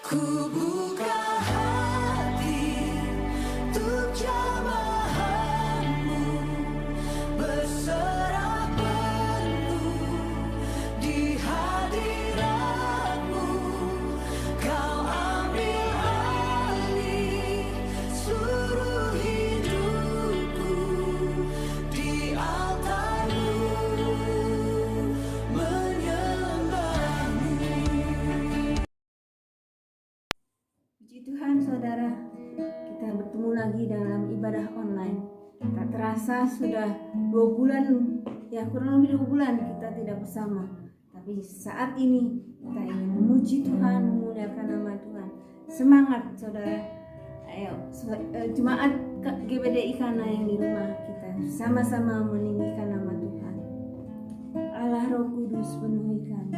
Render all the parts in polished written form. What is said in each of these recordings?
Ku buka hati untuk jamahanmu, berserah penuh di hadiratmu. Kau ambil alih seluruh hidupku di altarmu, menyembahmu. Puji Tuhan saudara, kita bertemu lagi dalam ibadah online. Tak terasa sudah 2 bulan, ya kurang lebih 2 bulan kita tidak bersama. Tapi saat ini kita ingin memuji Tuhan, memuliakan nama Tuhan. Semangat saudara, ayo jemaat GBDI Kana yang di rumah kita sama-sama meninggikan nama Tuhan. Allah Roh Kudus penuhi kami.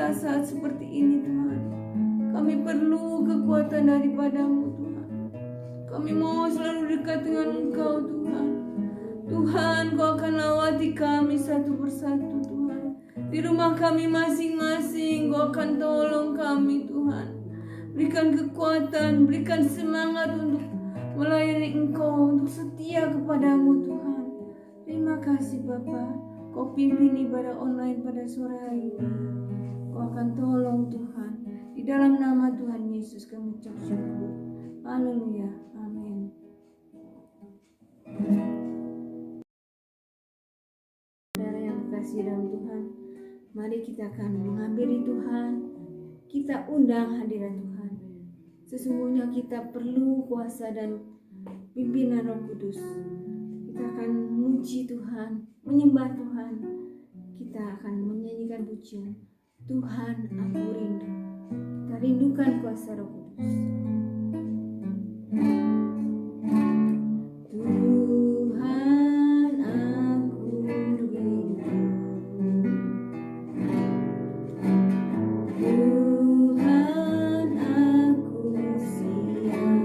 saat-saat seperti ini Tuhan. Kami perlu kekuatan daripada-Mu Tuhan. Kami mau selalu dekat dengan Engkau Tuhan. Tuhan, Kau akan lawati kami satu persatu Tuhan. Di rumah kami masing-masing Kau akan tolong kami Tuhan. Berikan kekuatan, berikan semangat untuk melayani Engkau, untuk setia kepada-Mu Tuhan. Terima kasih Bapa. Kau pimpin ibadah online pada sore hari ini. Kau akan tolong Tuhan. Di dalam nama Tuhan Yesus kami ucap syukur. Haleluya. Amin. Saudara yang dikasihi dalam Tuhan, mari kita akan menghampiri Tuhan. Kita undang hadirat Tuhan. Sesungguhnya kita perlu kuasa dan pimpinan Roh Kudus. Kita akan memuji Tuhan, menyembah Tuhan. Kita akan menyanyikan pujian, Tuhan aku rindu. Kita rindukan kuasa Roh Kudus. Tuhan aku rindu. Tuhan aku siap.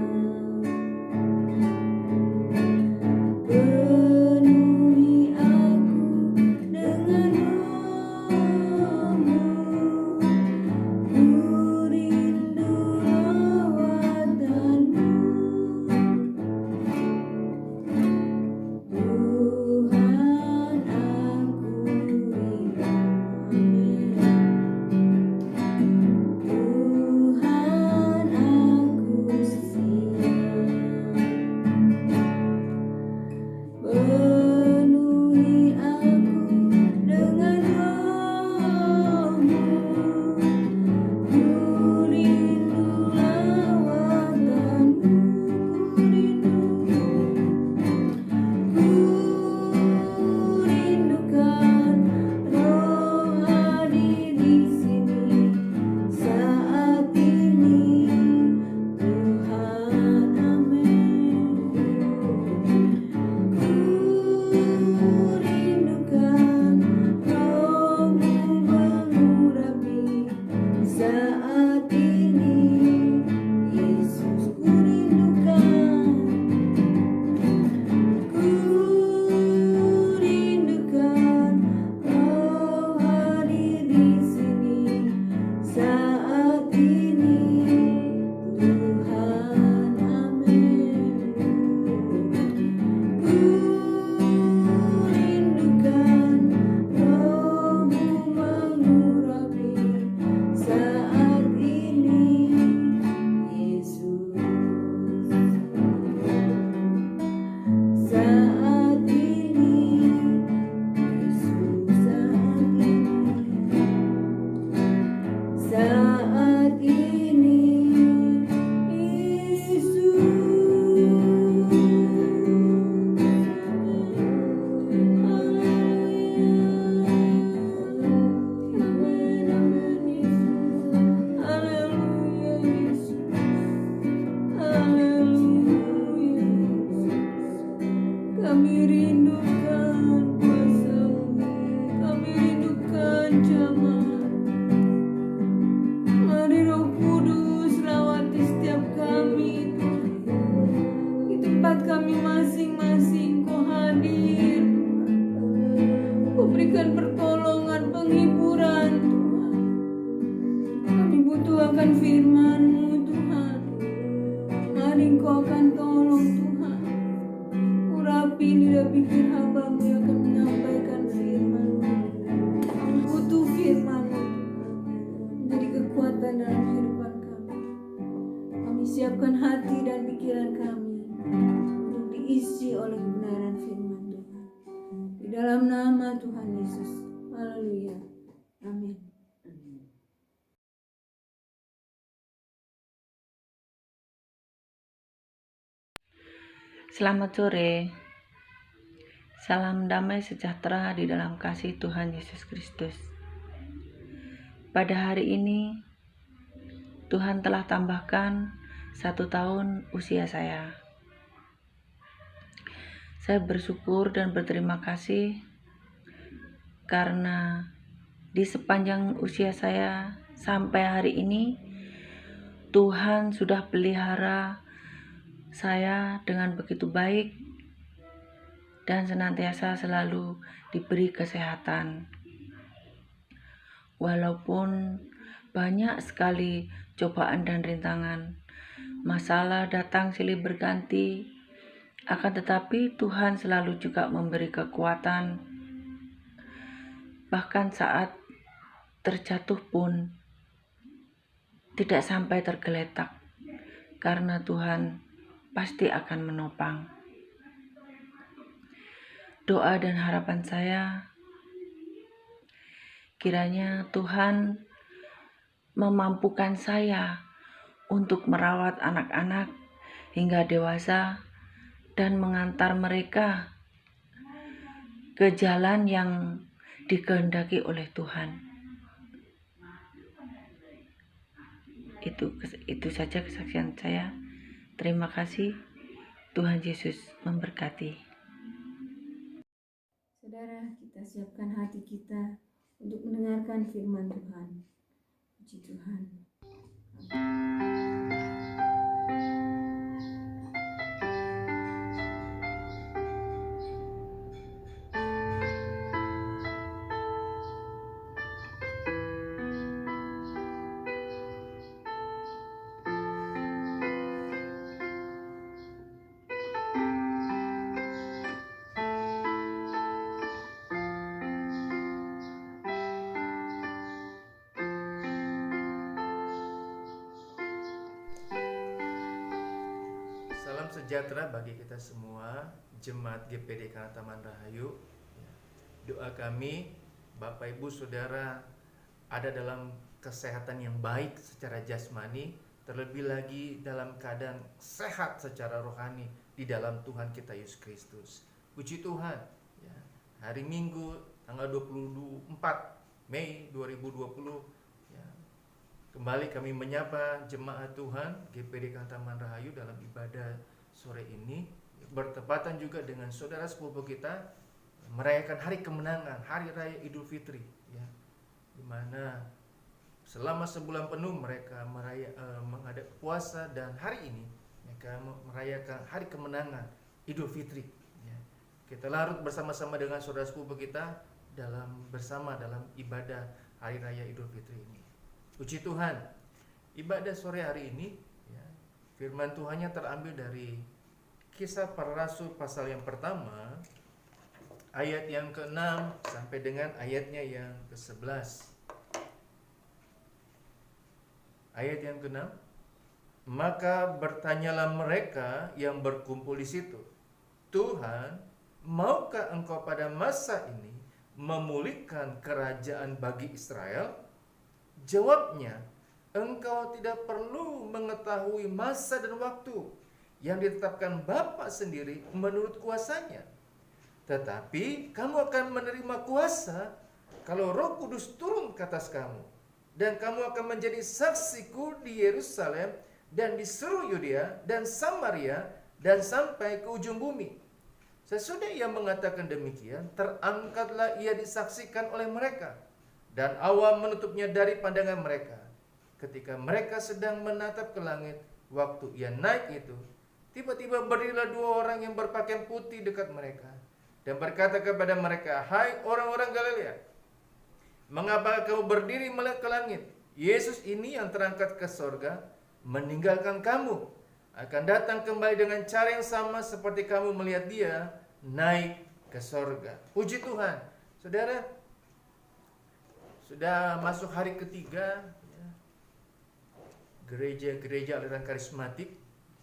Penuhi aku dengan Roh-Mu. Ku rindu lawatan-Mu. Tuhan aku rindu. Amin. Tuhan aku siap. Penuhi aku dengan Roh-Mu. Ku rindu lawatan-Mu. Ku rindukan Roh hadir di sini saat ini. Tuhan, amin. Ku rindukan Roh-Mu mengurapi saat ini. Yesus, ku rindukan. Ku rindukan Roh hadir di sini saat ini. Tuhan, amin. Ku rindukan Roh-Mu mengurapi saat ini. Yesus, saat ini. Yesus, saat ini. Kami rindukan kuasa-Mu, kami rindukan jamaah. Mari Roh Kudus lawati setiap kami Tuhan. Di tempat kami masing-masing Kau hadir Tuhan. Kau berikan pertolongan, penghiburan Tuhan. Kami butuh akan firman-Mu Tuhan. Mari Kau akan tolong Tuhan. Urapi lidah bibir hamba-Mu yang akan menyampaikan firman-Mu. Kami butuh firman-Mu menjadi kekuatan dalam kehidupan kami. Kami siapkan hati dan pikiran kami untuk diisi oleh kebenaran firman Tuhan. Di dalam nama Tuhan Yesus. Haleluya. Amin. Selamat sore. Salam damai sejahtera di dalam kasih Tuhan Yesus Kristus. Pada hari ini, Tuhan telah tambahkan 1 tahun usia saya. Saya bersyukur dan berterima kasih karena Di sepanjang usia saya sampai hari ini, Tuhan sudah pelihara saya dengan begitu baik dan senantiasa selalu diberi kesehatan. Walaupun banyak sekali cobaan dan rintangan, masalah datang silih berganti, akan tetapi Tuhan selalu juga memberi kekuatan. Bahkan saat terjatuh pun tidak sampai tergeletak, karena Tuhan pasti akan menopang. Doa dan harapan saya, kiranya Tuhan memampukan saya untuk merawat anak-anak hingga dewasa dan mengantar mereka ke jalan yang dikehendaki oleh Tuhan. Itu saja kesaksian saya. Terima kasih. Tuhan Yesus memberkati. Saudara, kita siapkan hati kita untuk mendengarkan firman Tuhan. Puji Tuhan. Salam sejahtera bagi kita semua, Jemaat GPD Karang Taman Rahayu. Doa kami, Bapak Ibu Saudara ada dalam kesehatan yang baik secara jasmani, terlebih lagi dalam keadaan sehat secara rohani di dalam Tuhan kita Yesus Kristus. Puji Tuhan. Ya, hari Minggu tanggal 24 Mei 2020, ya, kembali kami menyapa jemaat Tuhan GPD Karang Taman Rahayu dalam ibadah sore ini, bertepatan juga dengan saudara sepupu kita merayakan hari kemenangan, hari raya Idul Fitri, ya, di mana selama sebulan penuh mereka menghadap puasa, dan hari ini mereka merayakan hari kemenangan Idul Fitri. Ya. Kita larut bersama-sama dengan saudara sepupu kita bersama dalam ibadah hari raya Idul Fitri ini. Puji Tuhan. Ibadah sore hari ini, ya, firman Tuhannya terambil dari Kisah Para Rasul pasal yang pertama, ayat yang ke-6 sampai dengan ayatnya yang ke-11. Ayat yang ke-6, maka bertanyalah mereka yang berkumpul di situ, Tuhan, maukah engkau pada masa ini memulihkan kerajaan bagi Israel? Jawabnya, engkau tidak perlu mengetahui masa dan waktu yang ditetapkan Bapa sendiri menurut kuasanya. Tetapi kamu akan menerima kuasa kalau Roh Kudus turun ke atas kamu, dan kamu akan menjadi saksiku di Yerusalem dan di seluruh Yudea dan Samaria dan sampai ke ujung bumi. Sesudah ia mengatakan demikian, terangkatlah ia disaksikan oleh mereka, dan awan menutupnya dari pandangan mereka. Ketika mereka sedang menatap ke langit, waktu ia naik itu, tiba-tiba berdirilah dua orang yang berpakaian putih dekat mereka, dan berkata kepada mereka, hai orang-orang Galilea, mengapa kamu berdiri melihat ke langit? Yesus ini yang terangkat ke sorga, meninggalkan kamu, akan datang kembali dengan cara yang sama seperti kamu melihat dia naik ke sorga. Puji Tuhan. Saudara, sudah masuk hari ketiga, ya, gereja-gereja aliran karismatik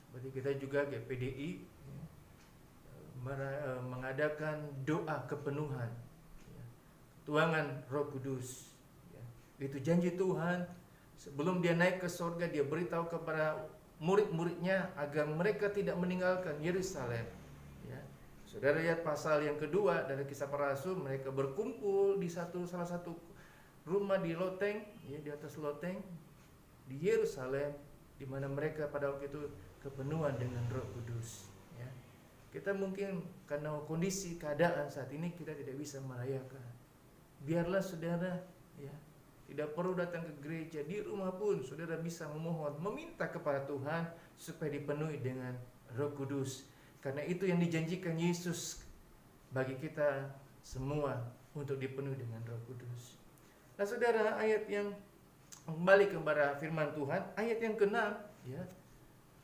seperti kita juga GPDI, ya, mengadakan doa kepenuhan, ya, tuangan Roh Kudus, ya. Itu janji Tuhan. Sebelum dia naik ke sorga, dia beritahu kepada murid-muridnya agar mereka tidak meninggalkan Yerusalem. Ya. Saudara lihat pasal yang kedua dari Kisah Para Rasul, mereka berkumpul di salah satu rumah di loteng, ya, di atas loteng di Yerusalem, di mana mereka pada waktu itu kepenuhan dengan Roh Kudus. Ya. Kita mungkin karena kondisi keadaan saat ini kita tidak bisa merayakan. Biarlah saudara, ya. Tidak perlu datang ke gereja, di rumah pun saudara bisa memohon, meminta kepada Tuhan supaya dipenuhi dengan Roh Kudus. Karena itu yang dijanjikan Yesus bagi kita semua, untuk dipenuhi dengan Roh Kudus. Nah saudara, ayat yang kembali kepada firman Tuhan, ayat yang ke-6 ya.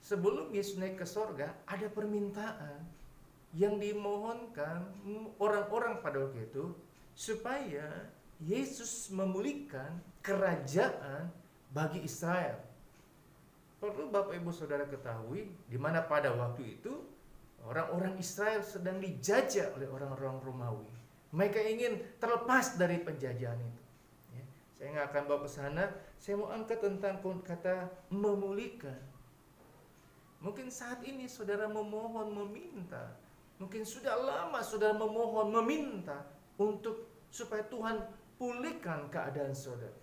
Sebelum Yesus naik ke sorga, ada permintaan yang dimohonkan orang-orang pada waktu itu, supaya Yesus memulihkan kerajaan bagi Israel. Perlu Bapak Ibu Saudara ketahui, di mana pada waktu itu orang-orang Israel sedang dijajah oleh orang-orang Romawi. Mereka ingin terlepas dari penjajahan itu. Ya, saya nggak akan bawa ke sana. Saya mau angkat tentang kata memulihkan. Mungkin saat ini saudara memohon, meminta. Mungkin sudah lama saudara memohon, meminta untuk supaya Tuhan pulihkan keadaan saudara.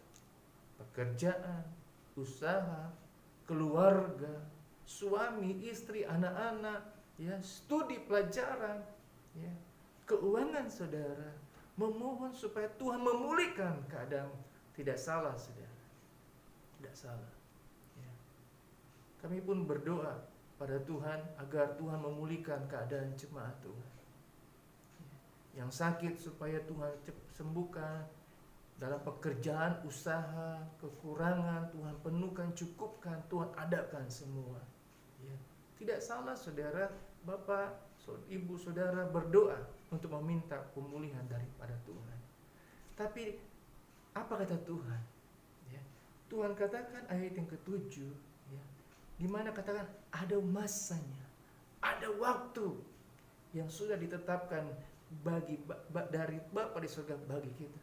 Pekerjaan, usaha, keluarga, suami, istri, anak-anak, ya, studi pelajaran, ya, keuangan saudara, memohon supaya Tuhan memulihkan keadaan. Tidak salah saudara, tidak salah, ya. Kami pun berdoa pada Tuhan agar Tuhan memulihkan keadaan jemaat Tuhan, ya. Yang sakit supaya Tuhan sembuhkan, dalam pekerjaan, usaha, kekurangan Tuhan penuhkan, cukupkan, Tuhan adakan semua, ya. Tidak salah saudara, Bapak, Ibu, Saudara berdoa untuk meminta pemulihan daripada Tuhan. Tapi apa kata Tuhan? Ya, Tuhan katakan ayat yang ke-7, ya, di mana katakan ada masanya, ada waktu yang sudah ditetapkan dari Bapa di surga bagi kita.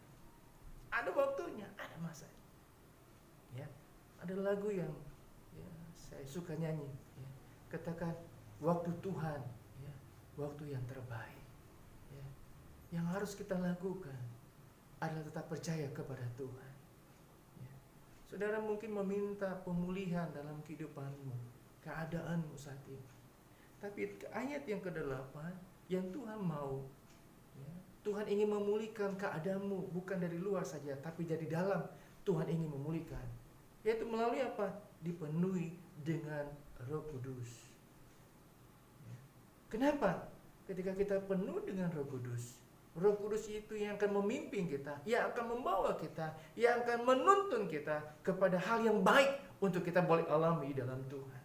Ada waktunya, ada masanya. Ya, ada lagu yang saya suka nyanyi. Ya, katakan waktu Tuhan, ya, waktu yang terbaik. Ya, yang harus kita lakukan adalah tetap percaya kepada Tuhan. Ya. Saudara mungkin meminta pemulihan dalam kehidupanmu, keadaanmu saat ini. Tapi ayat yang ke-8 yang Tuhan mau, ya, Tuhan ingin memulihkan keadaanmu, bukan dari luar saja, tapi dari dalam. Tuhan ingin memulihkan, yaitu melalui apa? Dipenuhi dengan Roh Kudus. Ya. Kenapa? Ketika kita penuh dengan Roh Kudus, Roh Kudus itu yang akan memimpin kita, yang akan membawa kita, yang akan menuntun kita kepada hal yang baik untuk kita boleh alami dalam Tuhan.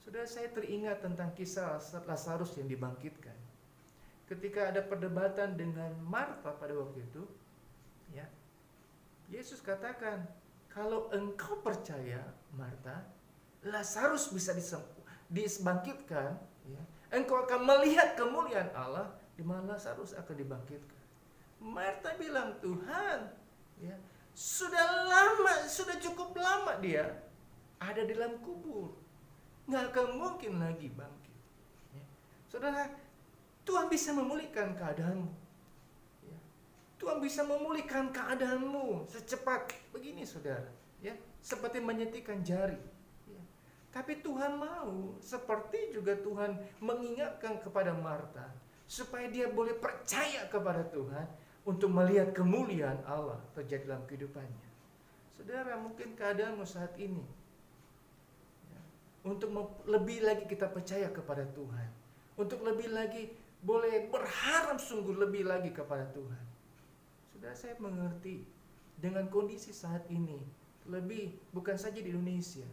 Saudara, saya teringat tentang kisah Lazarus yang dibangkitkan. Ketika ada perdebatan dengan Marta pada waktu itu, ya, Yesus katakan, kalau engkau percaya, Marta, Lazarus bisa dibangkitkan, ya, engkau akan melihat kemuliaan Allah, di mana Lazarus akan dibangkitkan. Marta bilang, Tuhan, ya, sudah cukup lama dia ada di dalam kubur, nggak akan mungkin lagi bangkit. Ya. Saudara, Tuhan bisa memulihkan keadaanmu. Ya. Tuhan bisa memulihkan keadaanmu secepat begini, saudara. Ya, seperti menyetikan jari. Ya. Tapi Tuhan mau, seperti juga Tuhan mengingatkan kepada Marta, supaya dia boleh percaya kepada Tuhan untuk melihat kemuliaan Allah terjadi dalam kehidupannya. Saudara, mungkin keadaanmu saat ini, ya, untuk lebih lagi kita percaya kepada Tuhan, untuk lebih lagi boleh berharap sungguh lebih lagi kepada Tuhan. Saudara, saya mengerti dengan kondisi saat ini, lebih bukan saja di Indonesia,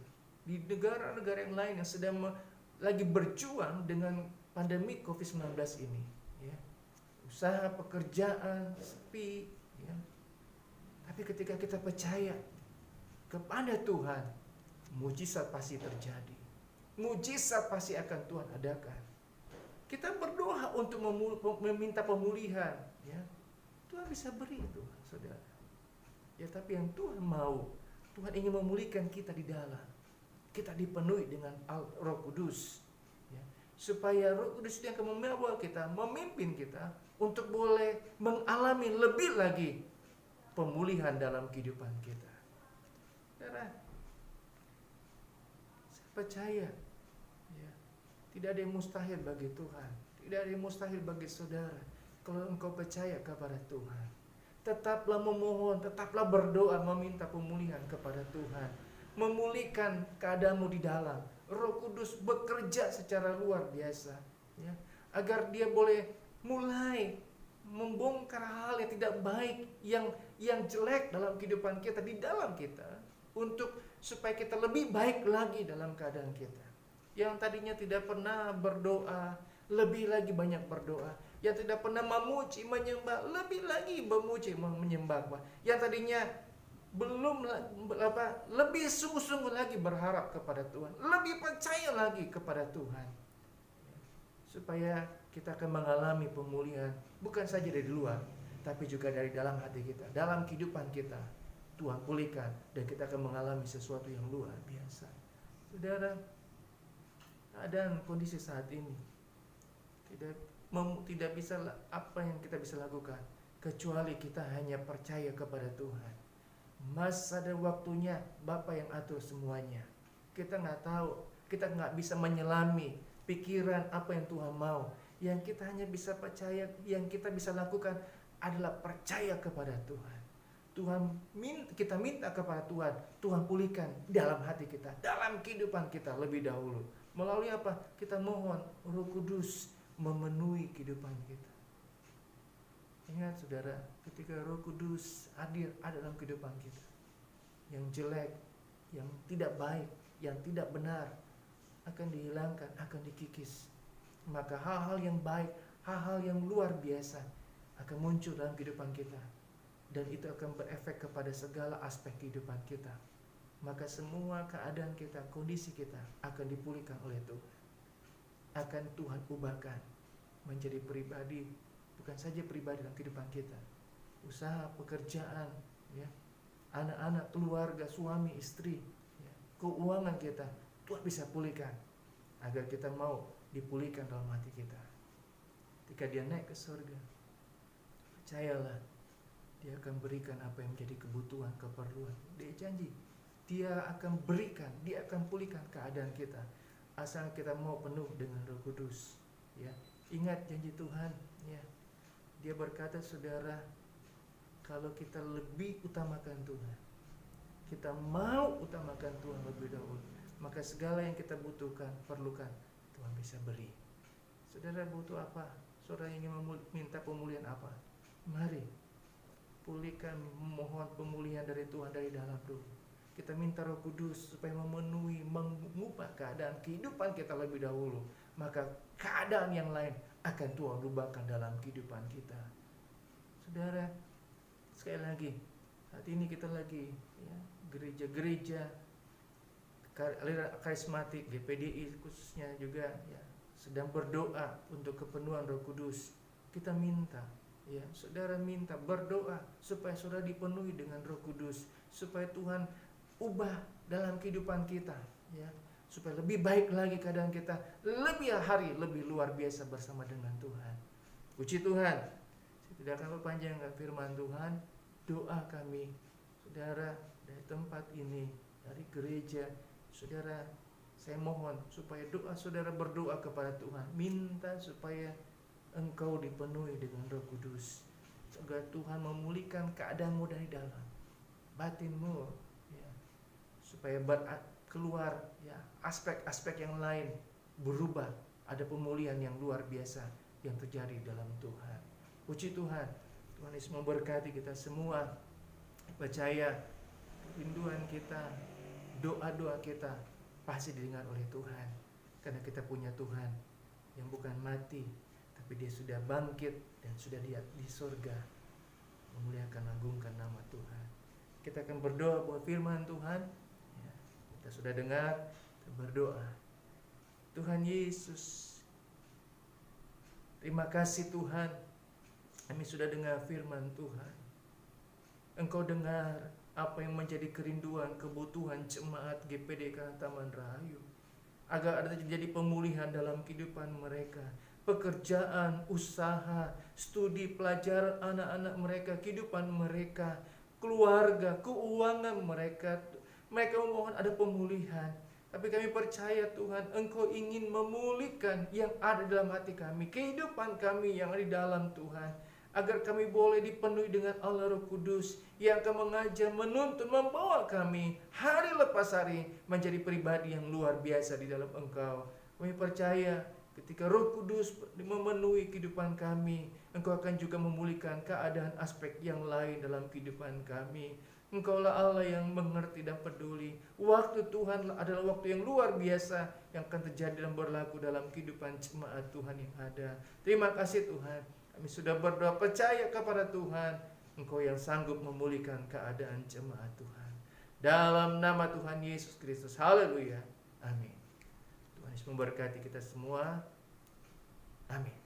di negara-negara yang lain yang sedang lagi berjuang dengan pandemi COVID-19 ini, ya. Usaha, pekerjaan sepi, ya. Tapi ketika kita percaya kepada Tuhan, mujizat pasti terjadi. Mujizat pasti akan Tuhan adakan. Kita berdoa untuk meminta pemulihan, ya. Tuhan bisa beri itu, saudara. Ya, tapi yang Tuhan mau, Tuhan ingin memulihkan kita di dalam. Kita dipenuhi dengan Roh Kudus, ya. Supaya Roh Kudus yang akan membawa kita, memimpin kita untuk boleh mengalami lebih lagi pemulihan dalam kehidupan kita. Saudara, saya percaya, ya, tidak ada yang mustahil bagi Tuhan, tidak ada yang mustahil bagi saudara kalau engkau percaya kepada Tuhan. Tetaplah memohon, tetaplah berdoa, meminta pemulihan kepada Tuhan. Memulihkan keadaanmu di dalam. Roh Kudus bekerja secara luar biasa, ya, agar dia boleh mulai membongkar hal yang tidak baik, yang jelek dalam kehidupan kita, di dalam kita, untuk supaya kita lebih baik lagi dalam keadaan kita. Yang tadinya tidak pernah berdoa, lebih lagi banyak berdoa. Yang tidak pernah memuji, menyembah, lebih lagi memuji, menyembah. Yang tadinya belum lebih sungguh-sungguh lagi berharap kepada Tuhan, lebih percaya lagi kepada Tuhan, supaya kita akan mengalami pemulihan bukan saja dari luar, tapi juga dari dalam hati kita, dalam kehidupan kita. Tuhan pulihkan dan kita akan mengalami sesuatu yang luar biasa. Saudara, keadaan kondisi saat ini tidak bisa, apa yang kita bisa lakukan kecuali kita hanya percaya kepada Tuhan. Masa dan waktunya Bapa yang atur semuanya. Kita nggak tahu, kita nggak bisa menyelami pikiran apa yang Tuhan mau. Yang kita hanya bisa percaya, yang kita bisa lakukan adalah percaya kepada Tuhan. Kita minta kepada Tuhan, Tuhan pulihkan dalam hati kita, dalam kehidupan kita lebih dahulu. Melalui apa? Kita mohon Roh Kudus memenuhi kehidupan kita. Ingat saudara, ketika Roh Kudus hadir ada dalam kehidupan kita, yang jelek, yang tidak baik, yang tidak benar akan dihilangkan, akan dikikis. Maka hal-hal yang baik, hal-hal yang luar biasa akan muncul dalam kehidupan kita, dan itu akan berefek kepada segala aspek kehidupan kita. Maka semua keadaan kita, kondisi kita akan dipulihkan oleh Tuhan. Akan Tuhan ubahkan menjadi pribadi, bukan saja pribadi dalam kehidupan kita, usaha, pekerjaan, ya, anak-anak, keluarga, suami, istri, ya, keuangan kita, Tuhan bisa pulihkan agar kita mau dipulihkan dalam hati kita. Ketika dia naik ke surga, percayalah, dia akan berikan apa yang menjadi kebutuhan, keperluan. Dia janji, dia akan berikan, dia akan pulihkan keadaan kita, asal kita mau penuh dengan Roh Kudus, ya. Ingat janji Tuhan, ya. Dia berkata, saudara, kalau kita lebih utamakan Tuhan, kita mau utamakan Tuhan lebih dahulu, maka segala yang kita butuhkan, perlukan, Tuhan bisa beri. Saudara butuh apa? Saudara ingin minta pemulihan apa? Mari pulihkan, memohon pemulihan dari Tuhan dari dalam dulu. Kita minta Roh Kudus supaya memenuhi, mengubah keadaan kehidupan kita lebih dahulu. Maka keadaan yang lain akan Tuhan ubahkan dalam kehidupan kita. Saudara, sekali lagi, saat ini kita lagi, ya, gereja-gereja aliran karismatik, GPDI khususnya juga, ya, sedang berdoa untuk kepenuhan Roh Kudus. Kita minta, ya, saudara minta, berdoa supaya saudara dipenuhi dengan Roh Kudus, supaya Tuhan ubah dalam kehidupan kita, ya, supaya lebih baik lagi keadaan kita, lebih hari lebih luar biasa bersama dengan Tuhan. Puji Tuhan. Saya tidak akan perpanjangkan firman Tuhan. Doa kami, saudara, dari tempat ini, dari gereja, saudara, saya mohon supaya doa saudara berdoa kepada Tuhan, minta supaya engkau dipenuhi dengan Roh Kudus, agar Tuhan memulihkan keadaanmu dari dalam, batinmu, ya, supaya keluar, ya, aspek-aspek yang lain berubah, ada pemulihan yang luar biasa yang terjadi dalam Tuhan. Puji Tuhan. Tuhan Yesus memberkati kita semua. Percaya rinduan kita, doa-doa kita pasti didengar oleh Tuhan, karena kita punya Tuhan yang bukan mati, tapi dia sudah bangkit dan sudah di surga, memuliakan, agungkan nama Tuhan. Kita akan berdoa buat firman Tuhan, ya, kita sudah dengar, kita berdoa. Tuhan Yesus, terima kasih Tuhan, kami sudah dengar firman Tuhan. Engkau dengar apa yang menjadi kerinduan, kebutuhan jemaat GPD Taman Rahayu, agar ada terjadi pemulihan dalam kehidupan mereka, pekerjaan, usaha, studi, pelajaran anak-anak mereka, kehidupan mereka, keluarga, keuangan mereka. Mereka memohon ada pemulihan. Tapi kami percaya Tuhan, Engkau ingin memulihkan yang ada dalam hati kami, kehidupan kami yang ada di dalam Tuhan, agar kami boleh dipenuhi dengan Allah Roh Kudus yang akan mengajar, menuntun, membawa kami hari lepas hari menjadi pribadi yang luar biasa di dalam Engkau. Kami percaya ketika Roh Kudus memenuhi kehidupan kami, Engkau akan juga memulihkan keadaan aspek yang lain dalam kehidupan kami. Engkaulah Allah yang mengerti dan peduli. Waktu Tuhan adalah waktu yang luar biasa yang akan terjadi dan berlaku dalam kehidupan jemaat Tuhan yang ada. Terima kasih Tuhan. Kami sudah berdoa percaya kepada Tuhan. Engkau yang sanggup memulihkan keadaan jemaat Tuhan. Dalam nama Tuhan Yesus Kristus. Haleluya. Amin. Tuhan Yesus memberkati kita semua. Amin.